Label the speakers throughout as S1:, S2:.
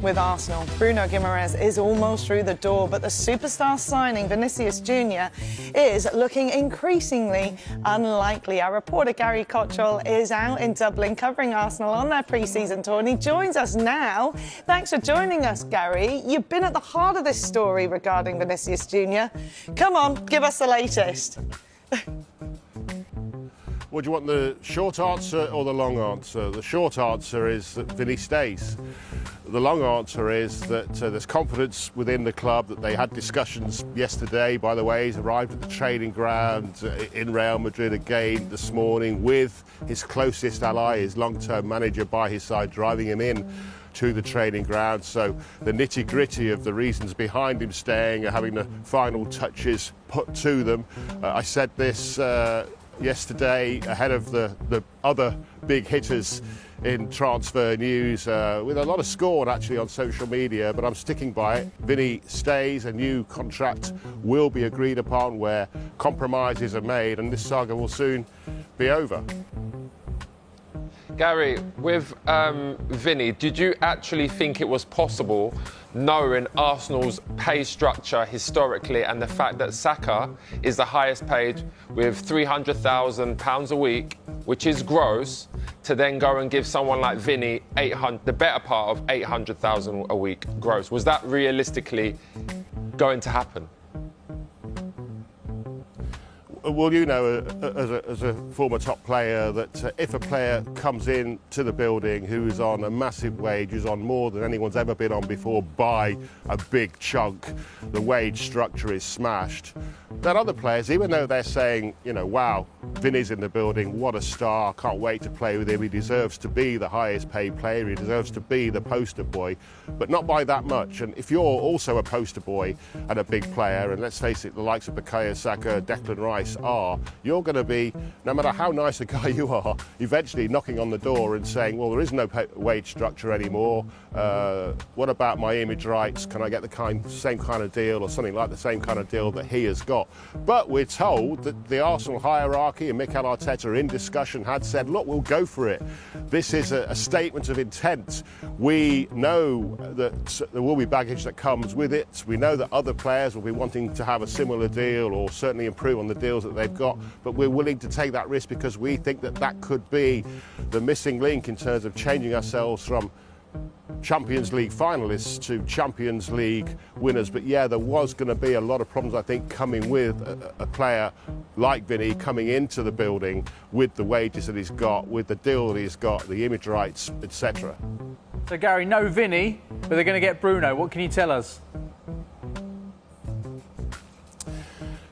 S1: with Arsenal. Bruno Guimaraes is almost through the door, but the superstar signing, Vinicius Junior, is looking increasingly unlikely. Our reporter Gary Cottrell is out in Dublin covering Arsenal on their pre-season tour, and he joins us now. Thanks for joining us, Gary. You've been at the heart of this story regarding Vinicius Junior. Come on, give us the latest.
S2: Would you want the short answer or the long answer? The short answer is that Vinny stays. The long answer is that there's confidence within the club, that they had discussions yesterday. By the way, he's arrived at the training ground in Real Madrid again this morning with his closest ally, his long-term manager by his side, driving him in to the training ground. So the nitty-gritty of the reasons behind him staying are having the final touches put to them. I said this yesterday ahead of the other big hitters in transfer news, with a lot of scorn actually on social media, but I'm sticking by it. Vinny stays, a new contract will be agreed upon where compromises are made, and this saga will soon be over.
S3: Gary, with Vinny, did you actually think it was possible, knowing Arsenal's pay structure historically and the fact that Saka is the highest paid with £300,000 a week, which is gross, to then go and give someone like Vinny the better part of £800,000 a week gross? Was that realistically going to happen?
S2: Well, you know, as a former top player, that if a player comes in to the building who is on a massive wage, who's on more than anyone's ever been on before by a big chunk, the wage structure is smashed. Then other players, even though they're saying, you know, wow, Vinny's in the building, what a star, can't wait to play with him, he deserves to be the highest paid player, he deserves to be the poster boy, but not by that much. And if you're also a poster boy and a big player, and let's face it, the likes of Bukayo Saka, Declan Rice are, you're going to be, no matter how nice a guy you are, eventually knocking on the door and saying, well, there is no wage structure anymore. What about my image rights? Can I get the same kind of deal, or something like the same kind of deal that he has got? But we're told that the Arsenal hierarchy and Mikel Arteta in discussion had said, look, we'll go for it. This is a statement of intent. We know that there will be baggage that comes with it. We know that other players will be wanting to have a similar deal or certainly improve on the deals that they've got, but we're willing to take that risk because we think that that could be the missing link in terms of changing ourselves from Champions League finalists to Champions League winners. But yeah, there was going to be a lot of problems, I think, coming with a player like Vinny coming into the building with the wages that he's got, with the deal that he's got, the image rights, etc.
S4: So Gary, no Vinny, but they're going to get Bruno. What can you tell us?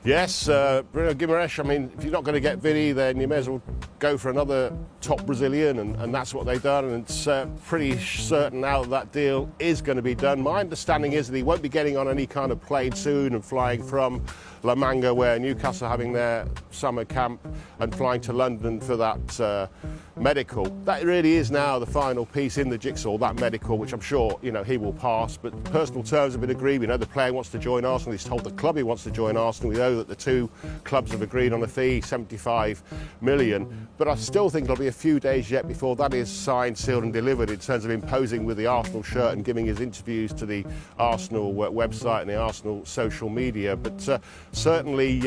S2: Yes, Bruno Guimaraes, I mean, if you're not going to get Vinny, then you may as well go for another top Brazilian, and that's what they've done, and it's pretty certain now that deal is going to be done. My understanding is that he won't be getting on any kind of plane soon and flying from La Manga, where Newcastle are having their summer camp, and flying to London for that medical. That really is now the final piece in the jigsaw, that medical, which I'm sure, you know, he will pass, but personal terms have been agreed. We know the player wants to join Arsenal. He's told the club he wants to join Arsenal. We know that the two clubs have agreed on a fee, 75 million, but I still think it'll be a few days yet before that is signed, sealed and delivered in terms of imposing with the Arsenal shirt and giving his interviews to the Arsenal website and the Arsenal social media. But certainly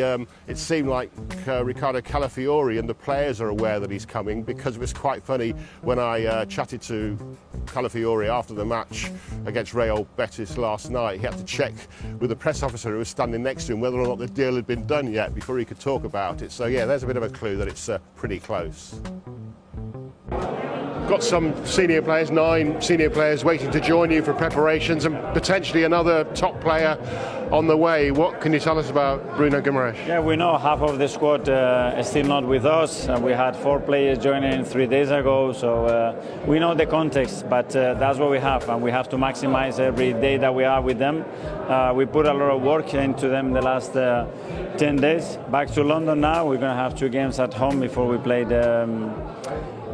S2: it seemed like Riccardo Calafiori and the players are aware that he's coming, because it was quite funny when I chatted to Calafiori after the match against Real Betis last night. He had to check with the press officer who was standing next to him whether or not the deal had been done yet before he could talk about it. So yeah, there's a bit of a clue that it's pretty close. Got some senior players, 9 senior players waiting to join you for preparations, and potentially another top player on the way. What can you tell us about Bruno Guimaraes?
S5: Yeah, we know half of the squad is still not with us. We had 4 players joining 3 days ago, so we know the context, but that's what we have, and we have to maximize every day that we are with them. We put a lot of work into them the last 10 days. Back to London now. We're going to have 2 games at home before we play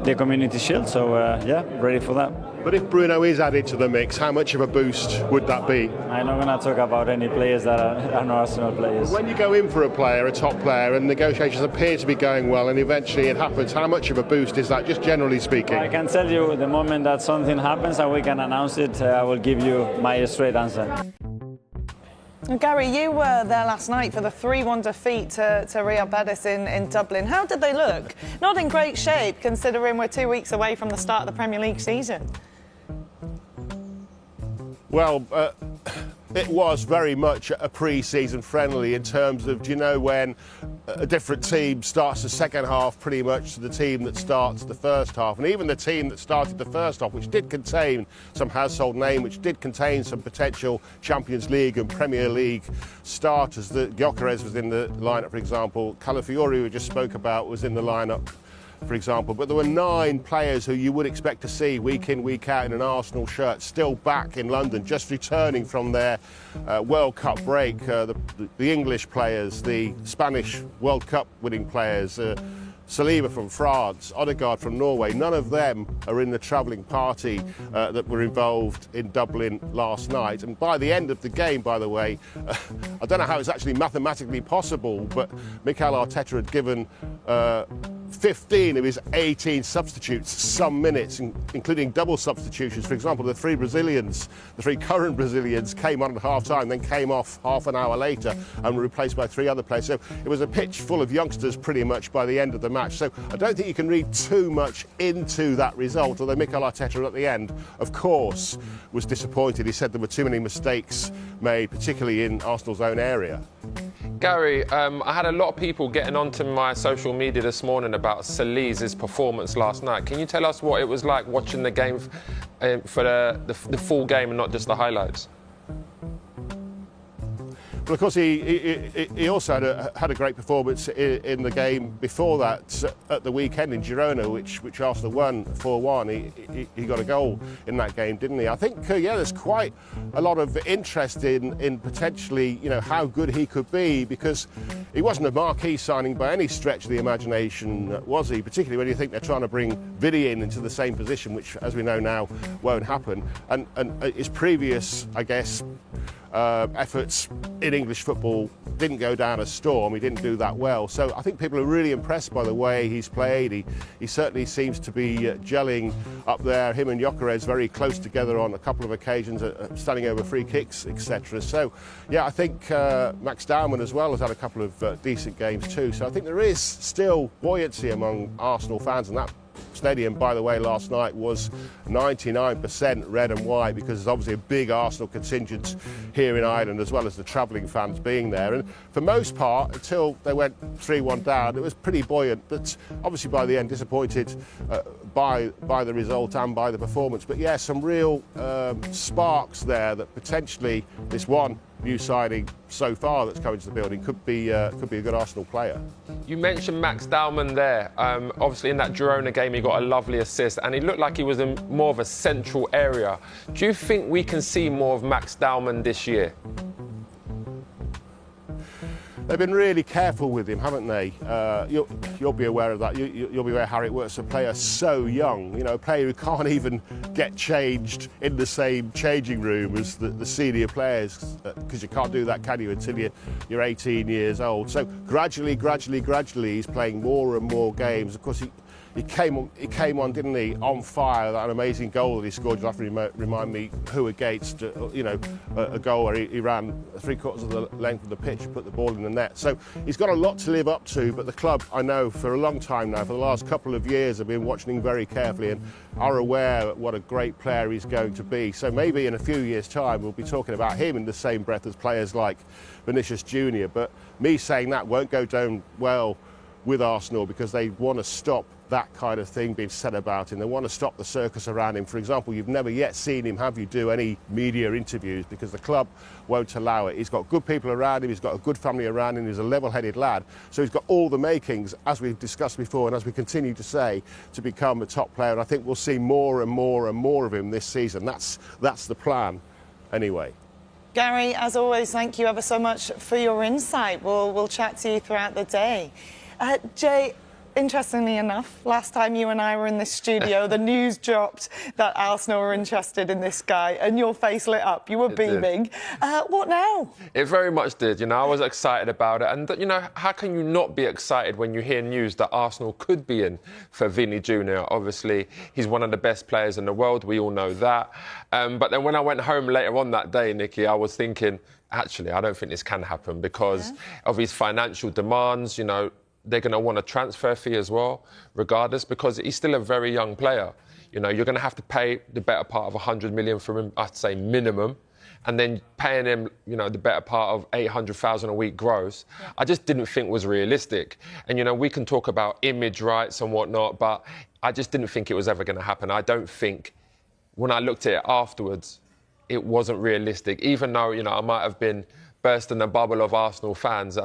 S5: the Community Shield. So yeah, ready for that.
S2: But if Bruno is added to the mix, how much of a boost would that be?
S5: I'm not going to talk about any players that are not Arsenal players.
S2: When you go in for a player, a top player, and negotiations appear to be going well, and eventually it happens, how much of a boost is that, just generally speaking?
S5: I can tell you the moment that something happens and we can announce it, I will give you my straight answer.
S1: Gary, you were there last night for the 3-1 defeat to Real Betis in Dublin. How did they look? Not in great shape, considering we're 2 weeks away from the start of the Premier League season.
S2: Well, it was very much a pre-season friendly in terms of, do you know, when a different team starts the second half pretty much to the team that starts the first half. And even the team that started the first half, which did contain some household name, which did contain some potential Champions League and Premier League starters. Gyökeres was in the lineup, for example. Calafiori, we just spoke about, was in the lineup, for example. But there were 9 players who you would expect to see week in, week out in an Arsenal shirt, still back in London, just returning from their World Cup break. The English players, the Spanish World Cup winning players, Saliba from France, Odegaard from Norway, none of them are in the travelling party that were involved in Dublin last night. And by the end of the game, by the way, I don't know how it's actually mathematically possible, but Mikel Arteta had given 15 of his 18 substitutes some minutes, including double substitutions. For example, the 3 current Brazilians came on at half-time, then came off half an hour later and were replaced by 3 other players. So it was a pitch full of youngsters pretty much by the end of the match. So I don't think you can read too much into that result, although Mikel Arteta at the end, of course, was disappointed. He said there were too many mistakes made, particularly in Arsenal's own area.
S3: Gary, I had a lot of people getting onto my social media this morning about Saliba's performance last night. Can you tell us what it was like watching the game for the full game and not just the highlights?
S2: Well, of course, he also had a great performance in the game before that at the weekend in Girona, which Arsenal won 4-1. He got a goal in that game, didn't he? I think, yeah, there's quite a lot of interest in potentially, you know, how good he could be, because he wasn't a marquee signing by any stretch of the imagination, was he? Particularly when you think they're trying to bring Vinny into the same position, which, as we know now, won't happen. And his previous, I guess, efforts in English football didn't go down a storm. He didn't do that well. So I think people are really impressed by the way he's played. He certainly seems to be gelling up there. Him and Gyökeres very close together on a couple of occasions, standing over free kicks, etc. So, yeah, I think Max Dowman as well has had a couple of decent games too. So I think there is still buoyancy among Arsenal fans, and that stadium, by the way, last night was 99% red and white, because there's obviously a big Arsenal contingent here in Ireland, as well as the travelling fans being there. And for most part, until they went 3-1 down, it was pretty buoyant, but obviously by the end disappointed by the result and by the performance. But yeah, some real sparks there that potentially this one new signing so far that's coming to the building could be a good Arsenal player.
S3: You mentioned Max Dowman there. Obviously in that Girona game he got a lovely assist and he looked like he was in more of a central area. Do you think we can see more of Max Dowman this year?
S2: They've been really careful with him, haven't they? You'll be aware of that. You'll be aware how it works. A player so young, you know, a player who can't even get changed in the same changing room as the senior players, because you can't do that, can you, until you're 18 years old. So gradually, he's playing more and more games. Of course, he came on, didn't he, on fire. That amazing goal that he scored. You'll have to remind me who against, you know, a goal where he ran 3/4 of the length of the pitch, put the ball in the net. So he's got a lot to live up to, but the club, I know, for a long time now, for the last couple of years, have been watching him very carefully and are aware what a great player he's going to be. So maybe in a few years' time, we'll be talking about him in the same breath as players like Vinicius Junior. But me saying that won't go down well with Arsenal, because they want to stop that kind of thing being said about him. They want to stop the circus around him. For example, you've never yet seen him, have you, do any media interviews, because the club won't allow it. He's got good people around him, he's got a good family around him, he's a level-headed lad, so he's got all the makings, as we've discussed before and as we continue to say, to become a top player. And I think we'll see more and more and more of him this season. That's the plan anyway.
S1: Gary, as always, thank you ever so much for your insight. We'll chat to you throughout the day. Jay, Interestingly enough, last time you and I were in this studio, the news dropped that Arsenal were interested in this guy, and your face lit up. You were beaming. What now?
S3: It very much did. You know, I was excited about it. And, you know, how can you not be excited when you hear news that Arsenal could be in for Vinny Junior? Obviously, he's one of the best players in the world. We all know that. But then when I went home later on that day, Nikki, I was thinking, actually, I don't think this can happen because of his financial demands. You know, they're going to want a transfer fee as well, regardless, because he's still a very young player. You know, you're going to have to pay the better part of 100 million for him, I'd say minimum, and then paying him, you know, the better part of 800,000 a week gross. Yeah. I just didn't think was realistic. And, you know, we can talk about image rights and whatnot, but I just didn't think it was ever going to happen. I don't think, when I looked at it afterwards, it wasn't realistic. Even though, you know, I might have been bursting the bubble of Arsenal fans,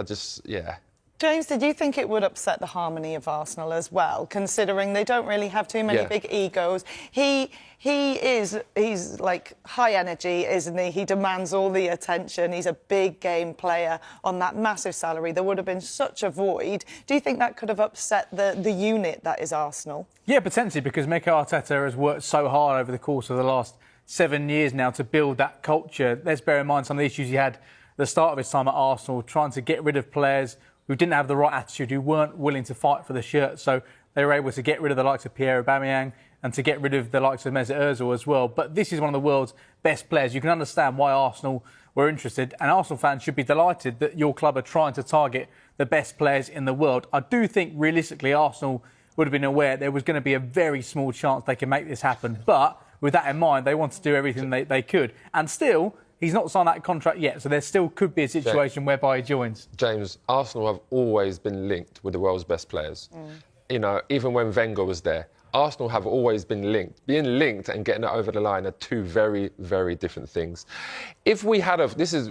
S1: James, did you think it would upset the harmony of Arsenal as well, considering they don't really have too many big egos? He's like high energy, isn't he? He demands all the attention. He's a big game player on that massive salary. There would have been such a void. Do you think that could have upset the unit that is Arsenal?
S4: Yeah, potentially, because Mikel Arteta has worked so hard over the course of the last 7 years now to build that culture. Let's bear in mind some of the issues he had at the start of his time at Arsenal, trying to get rid of players who didn't have the right attitude, who weren't willing to fight for the shirt. So they were able to get rid of the likes of Pierre Aubameyang and to get rid of the likes of Mesut Ozil as well. But this is one of the world's best players. You can understand why Arsenal were interested, and Arsenal fans should be delighted that your club are trying to target the best players in the world. I do think, realistically, Arsenal would have been aware there was going to be a very small chance they could make this happen. But with that in mind, they want to do everything they could. And still, he's not signed that contract yet, so there still could be a situation whereby he joins.
S3: James, Arsenal have always been linked with the world's best players. You know, even when Wenger was there, Arsenal have always been linked. Being linked and getting it over the line are two very, very different things. If we had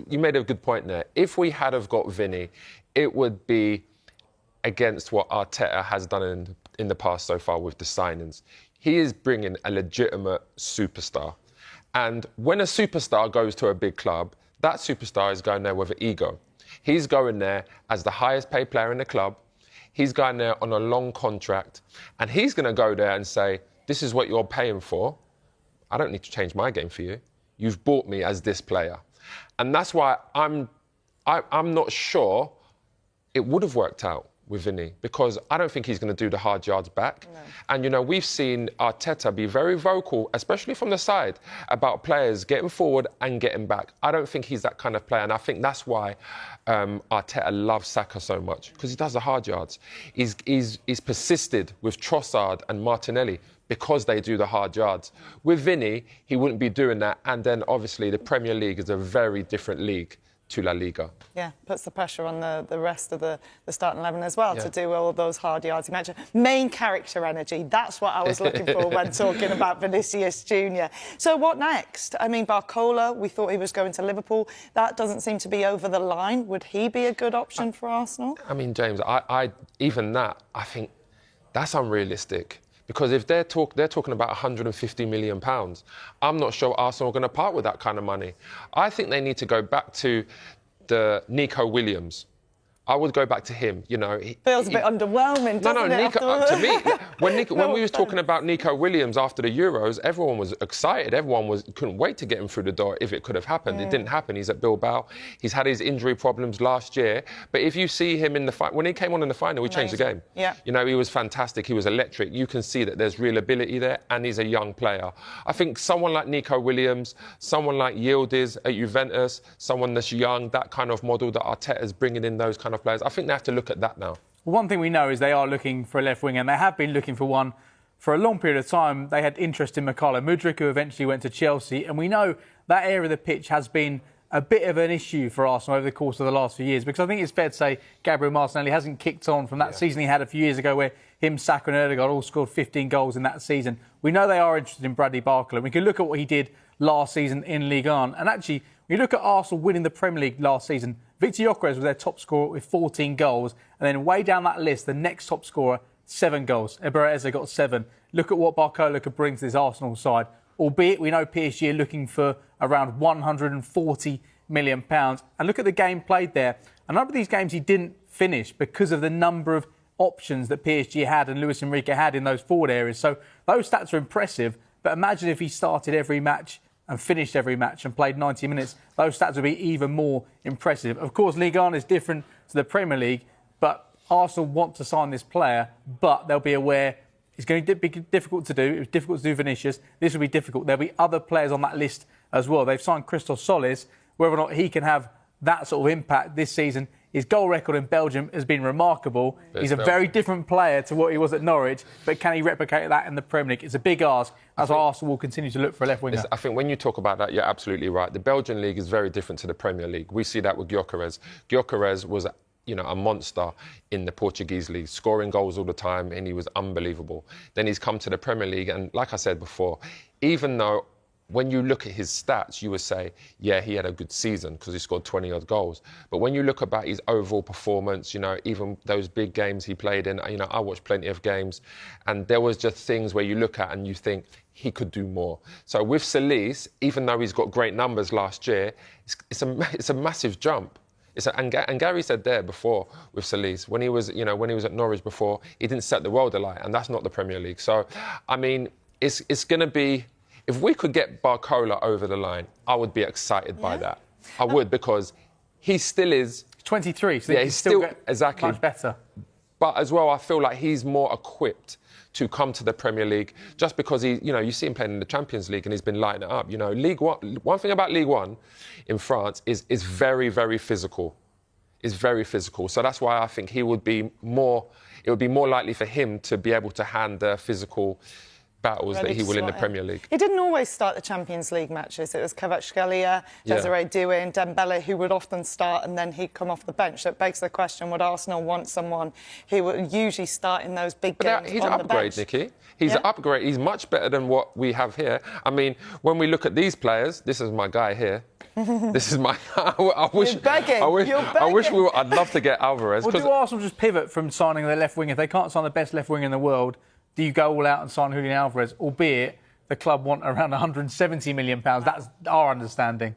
S3: you made a good point there. If we had have got Vinny, it would be against what Arteta has done in the past so far with the signings. He is bringing a legitimate superstar. And when a superstar goes to a big club, that superstar is going there with an ego. He's going there as the highest paid player in the club. He's going there on a long contract. And he's going to go there and say, this is what you're paying for. I don't need to change my game for you. You've bought me as this player. And that's why I'm not sure it would have worked out with Vinny, because I don't think he's going to do the hard yards back. No. And, you know, we've seen Arteta be very vocal, especially from the side, about players getting forward and getting back. I don't think he's that kind of player, and I think that's why Arteta loves Saka so much, because he does the hard yards. He's persisted with Trossard and Martinelli because they do the hard yards. With Vinny, he wouldn't be doing that, and then, obviously, the Premier League is a very different league to La Liga.
S1: Yeah, puts the pressure on the rest of the starting 11 as well to do all of those hard yards you mentioned. Main character energy, that's what I was looking for when talking about Vinicius Junior. So what next? I mean, Barcola, we thought he was going to Liverpool. That doesn't seem to be over the line. Would he be a good option for Arsenal? I
S3: mean, James, I think that's unrealistic. Because if they're talking about £150 million, I'm not sure Arsenal are going to part with that kind of money. I think they need to go back to the Nico Williams. I would go back to him, you know.
S1: Feels a bit underwhelming, doesn't it?
S3: Nico, to me, when we was talking about Nico Williams after the Euros, everyone was excited. Everyone couldn't wait to get him through the door if it could have happened. It didn't happen. He's at Bilbao. He's had his injury problems last year. But if you see him in the fight, when he came on in the final, he changed the game. Yeah. You know, he was fantastic. He was electric. You can see that there's real ability there, and he's a young player. I think someone like Nico Williams, someone like Yildiz at Juventus, someone that's young, that kind of model that Arteta's bringing in, those kind of players. I think they have to look at that now.
S4: One thing we know is they are looking for a left wing, and they have been looking for one for a long period of time. They had interest in Mykhailo Mudryk, who eventually went to Chelsea, and we know that area of the pitch has been a bit of an issue for Arsenal over the course of the last few years, because I think it's fair to say Gabriel Martinelli hasn't kicked on from that season he had a few years ago, where him, Saka and Ødegaard all scored 15 goals in that season. We know they are interested in Bradley Barcola. We can look at what he did last season in Ligue 1, and actually, when you look at Arsenal winning the Premier League last season, Victor Gyökeres was their top scorer with 14 goals. And then way down that list, the next top scorer, 7 goals. Eber Eze got 7. Look at what Barcola could bring to this Arsenal side. Albeit we know PSG are looking for around £140 million. And look at the game played there. A number of these games he didn't finish because of the number of options that PSG had and Luis Enrique had in those forward areas. So those stats are impressive, but imagine if he started every match and finished every match and played 90 minutes, those stats would be even more impressive. Of course, Ligue 1 is different to the Premier League, but Arsenal want to sign this player, but they'll be aware it's going to be difficult to do. It was difficult to do Vinicius. This will be difficult. There'll be other players on that list as well. They've signed Christos Solis. Whether or not he can have that sort of impact this season, his goal record in Belgium has been remarkable. He's a very different player to what he was at Norwich, but can he replicate that in the Premier League? It's a big ask, as Arsenal will continue to look for a left winger.
S3: I think when you talk about that, you're absolutely right. The Belgian league is very different to the Premier League. We see that with Gyökeres. Gyökeres was a monster in the Portuguese league, scoring goals all the time, and he was unbelievable. Then he's come to the Premier League, and like I said before, even though when you look at his stats, you would say, yeah, he had a good season because he scored 20-odd goals. But when you look about his overall performance, even those big games he played in, I watched plenty of games, and there was just things where you look at and you think he could do more. So with Solis, even though he's got great numbers last year, it's a massive jump. And Gary said there before with Solis, when he was at Norwich before, he didn't set the world alight, and that's not the Premier League. So, I mean, it's going to be. If we could get Barcola over the line, I would be excited by that. I would, because he still is
S4: 23, so
S3: he's still exactly
S4: much better.
S3: But as well, I feel like he's more equipped to come to the Premier League just because you see him playing in the Champions League and he's been lighting it up. League One. One thing about League One in France is very, very physical. It's very physical. So that's why I think it would be more likely for him to be able to hand the physical battles that he will in the Premier League.
S1: He didn't always start the Champions League matches. It was Kvaratskhelia, Desiree Doué and Dembele who would often start and then he'd come off the bench. So it begs the question, would Arsenal want someone who would usually start in those big games
S3: he's
S1: on
S3: an
S1: the
S3: upgrade,
S1: bench?
S3: Nikki. He's an upgrade. He's much better than what we have here. I mean, when we look at these players, this is my guy here. This is my... I wish I'd love to get Alvarez.
S4: Well, do Arsenal just pivot from signing their left wing? If they can't sign the best left wing in the world, do you go all out and sign Julian Alvarez, albeit the club want around £170 million? That's our understanding.